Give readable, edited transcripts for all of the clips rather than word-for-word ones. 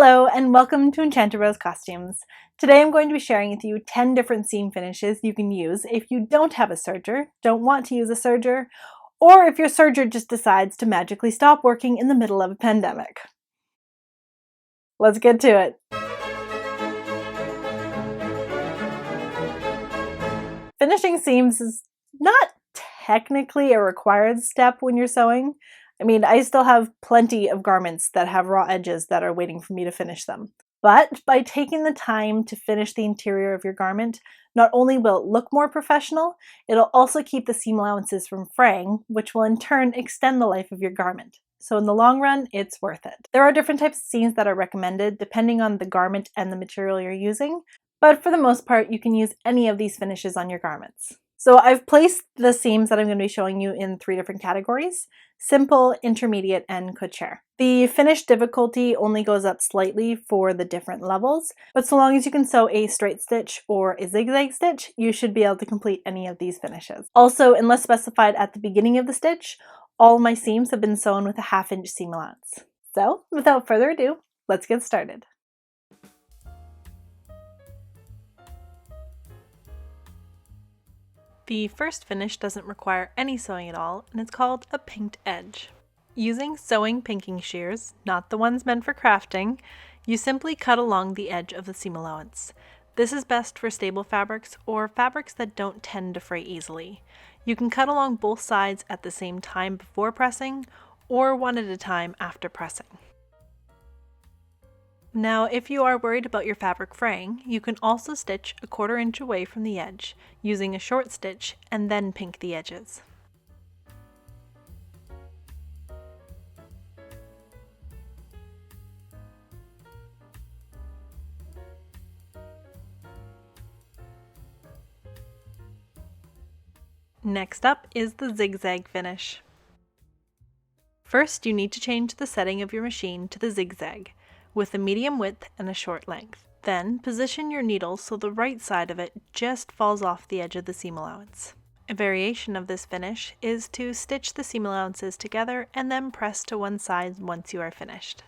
Hello and welcome to Enchanted Rose Costumes. Today I'm going to be sharing with you 10 different seam finishes you can use if you don't have a serger, don't want to use a serger, or if your serger just decides to magically stop working in the middle of a pandemic. Let's get to it. Finishing seams is not technically a required step when you're sewing. I still have plenty of garments that have raw edges that are waiting for me to finish them. But by taking the time to finish the interior of your garment, not only will it look more professional, it'll also keep the seam allowances from fraying, which will in turn extend the life of your garment. So in the long run, it's worth it. There are different types of seams that are recommended depending on the garment and the material you're using, but for the most part, you can use any of these finishes on your garments. So I've placed the seams that I'm going to be showing you in 3 different categories: simple, intermediate, and couture. The finish difficulty only goes up slightly for the different levels, but so long as you can sew a straight stitch or a zigzag stitch, you should be able to complete any of these finishes. Also, unless specified at the beginning of the stitch, all my seams have been sewn with a 1/2 inch seam allowance. So without further ado, let's get started. The first finish doesn't require any sewing at all, and it's called a pinked edge. Using sewing pinking shears, not the ones meant for crafting, you simply cut along the edge of the seam allowance. This is best for stable fabrics or fabrics that don't tend to fray easily. You can cut along both sides at the same time before pressing, or one at a time after pressing. Now, if you are worried about your fabric fraying, you can also stitch a 1/4 inch away from the edge, using a short stitch, and then pink the edges. Next up is the zigzag finish. First, you need to change the setting of your machine to the zigzag, with a medium width and a short length. Then position your needle so the right side of it just falls off the edge of the seam allowance. A variation of this finish is to stitch the seam allowances together and then press to one side once you are finished.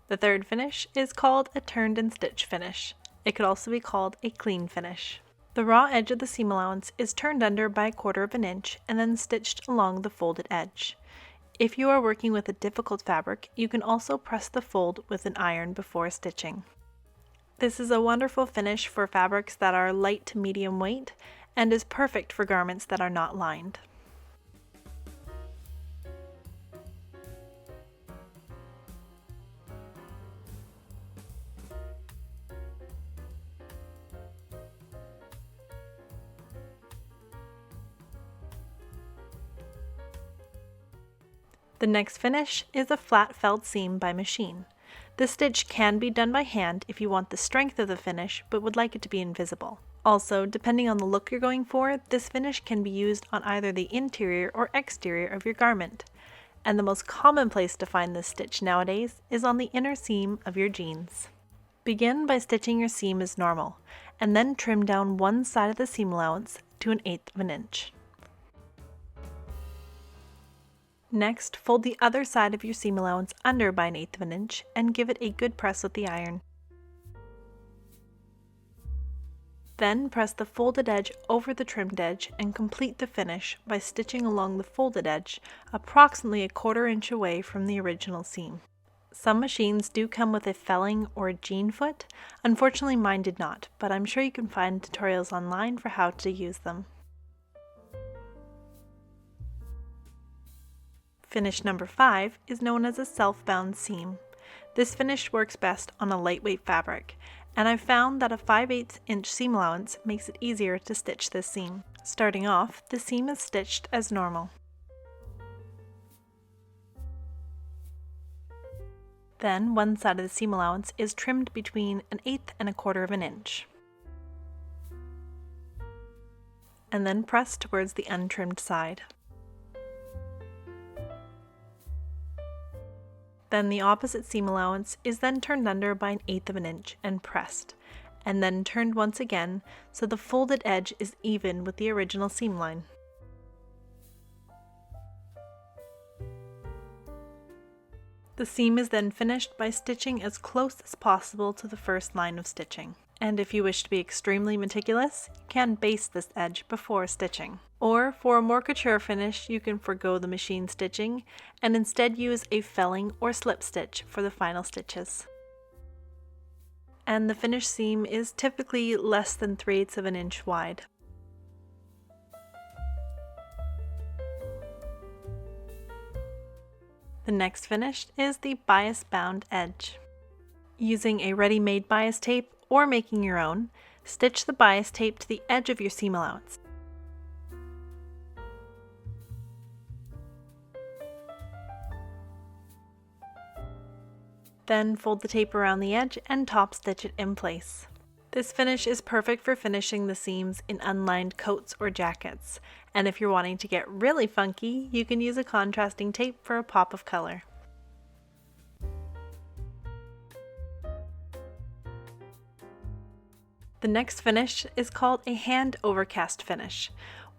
The third finish is called a turned and stitch finish. It could also be called a clean finish. The raw edge of the seam allowance is turned under by a 1/4 inch and then stitched along the folded edge. If you are working with a difficult fabric, you can also press the fold with an iron before stitching. This is a wonderful finish for fabrics that are light to medium weight and is perfect for garments that are not lined. The next finish is a flat felled seam by machine. This stitch can be done by hand if you want the strength of the finish but would like it to be invisible. Also, depending on the look you're going for, this finish can be used on either the interior or exterior of your garment. And the most common place to find this stitch nowadays is on the inner seam of your jeans. Begin by stitching your seam as normal, and then trim down one side of the seam allowance to 1/8 inch. Next, fold the other side of your seam allowance under by 1/8 inch and give it a good press with the iron. Then press the folded edge over the trimmed edge and complete the finish by stitching along the folded edge approximately a 1/4 inch away from the original seam. Some machines do come with a felling or a jean foot. Unfortunately, mine did not, but I'm sure you can find tutorials online for how to use them. Finish number 5 is known as a self-bound seam. This finish works best on a lightweight fabric, and I've found that a 5/8 inch seam allowance makes it easier to stitch this seam. Starting off, the seam is stitched as normal. Then one side of the seam allowance is trimmed between 1/8 and 1/4 inch, and then pressed towards the untrimmed side. Then the opposite seam allowance is then turned under by 1/8 inch and pressed, and then turned once again so the folded edge is even with the original seam line. The seam is then finished by stitching as close as possible to the first line of stitching. And if you wish to be extremely meticulous, you can baste this edge before stitching. Or for a more couture finish, you can forgo the machine stitching and instead use a felling or slip stitch for the final stitches. And the finished seam is typically less than 3/8 of an inch wide. The next finish is the bias bound edge. Using a ready-made bias tape or making your own, stitch the bias tape to the edge of your seam allowance. Then fold the tape around the edge and top stitch it in place. This finish is perfect for finishing the seams in unlined coats or jackets, and if you're wanting to get really funky, you can use a contrasting tape for a pop of color. The next finish is called a hand overcast finish.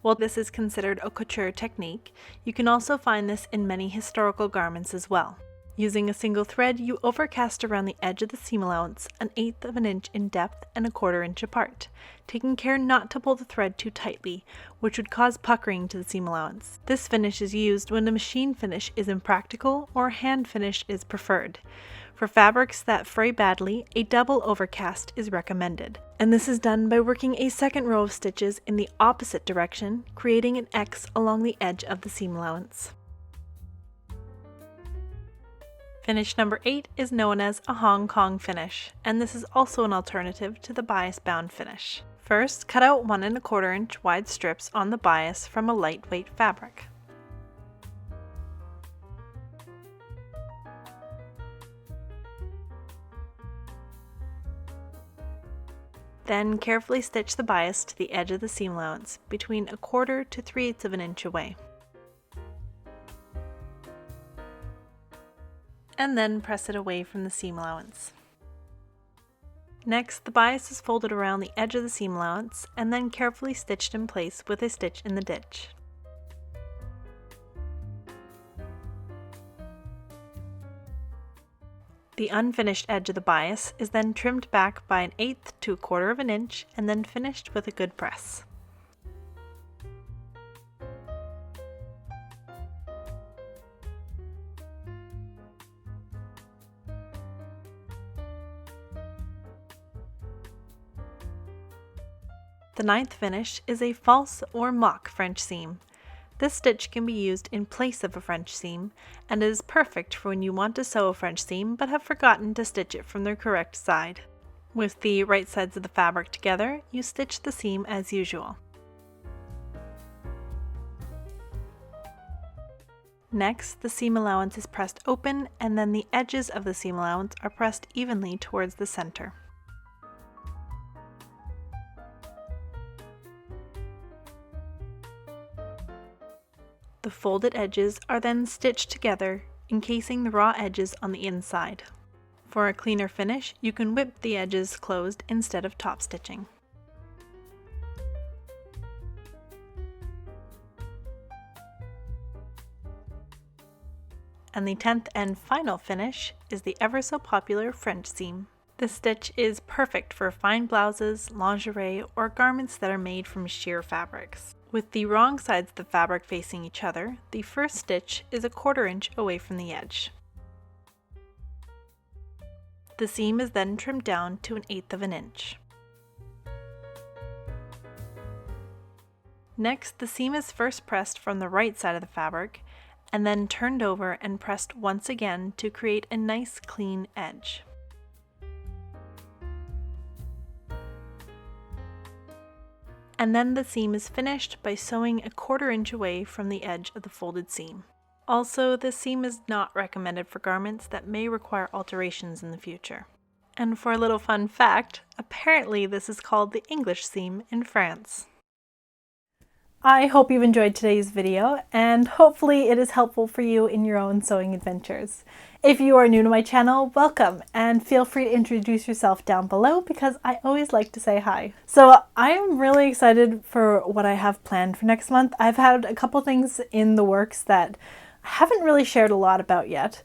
While this is considered a couture technique, you can also find this in many historical garments as well. Using a single thread, you overcast around the edge of the seam allowance 1/8 of an inch in depth and 1/4 inch apart, taking care not to pull the thread too tightly, which would cause puckering to the seam allowance. This finish is used when a machine finish is impractical or hand finish is preferred. For fabrics that fray badly, a double overcast is recommended, and this is done by working a second row of stitches in the opposite direction, creating an X along the edge of the seam allowance. Finish number 8 is known as a Hong Kong finish, and this is also an alternative to the bias bound finish. First, cut out 1 1/4 inch wide strips on the bias from a lightweight fabric. Then carefully stitch the bias to the edge of the seam allowance, between 1/4 to 3/8 of an inch away. And then press it away from the seam allowance. Next, the bias is folded around the edge of the seam allowance and then carefully stitched in place with a stitch in the ditch. The unfinished edge of the bias is then trimmed back by 1/8 to 1/4 of an inch and then finished with a good press. The 9th finish is a false or mock French seam. This stitch can be used in place of a French seam, and it is perfect for when you want to sew a French seam but have forgotten to stitch it from the correct side. With the right sides of the fabric together, you stitch the seam as usual. Next, the seam allowance is pressed open, and then the edges of the seam allowance are pressed evenly towards the center. The folded edges are then stitched together, encasing the raw edges on the inside. For a cleaner finish, you can whip the edges closed instead of top stitching. And the 10th and final finish is the ever so popular French seam. This stitch is perfect for fine blouses, lingerie, or garments that are made from sheer fabrics. With the wrong sides of the fabric facing each other, the first stitch is 1/4 inch away from the edge. The seam is then trimmed down to 1/8 of an inch. Next, the seam is first pressed from the right side of the fabric, and then turned over and pressed once again to create a nice clean edge. And then the seam is finished by sewing 1/4 inch away from the edge of the folded seam. Also, this seam is not recommended for garments that may require alterations in the future. And for a little fun fact, apparently this is called the English seam in France. I hope you've enjoyed today's video, and hopefully it is helpful for you in your own sewing adventures. If you are new to my channel, welcome, and feel free to introduce yourself down below because I always like to say hi. So I am really excited for what I have planned for next month. I've had a couple things in the works that I haven't really shared a lot about yet,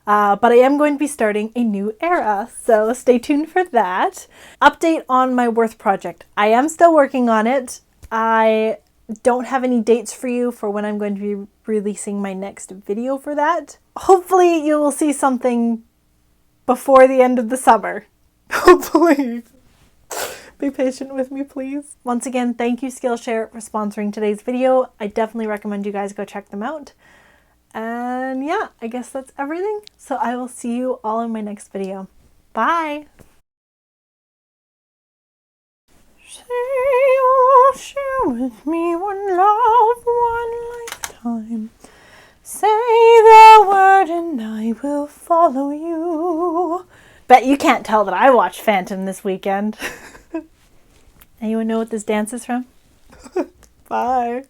but I am going to be starting a new era, so stay tuned for that. Update on my Worth project. I am still working on it. I don't have any dates for you for when I'm going to be releasing my next video for that. Hopefully you will see something before the end of the summer. Hopefully. Be patient with me, please. Once again, thank you Skillshare for sponsoring today's video. I definitely recommend you guys go check them out. And yeah, I guess that's everything. So I will see you all in my next video. Bye! Say you'll share with me one love, one lifetime. Say the word and I will follow you. Bet you can't tell that I watched Phantom this weekend. Anyone know what this dance is from? Bye.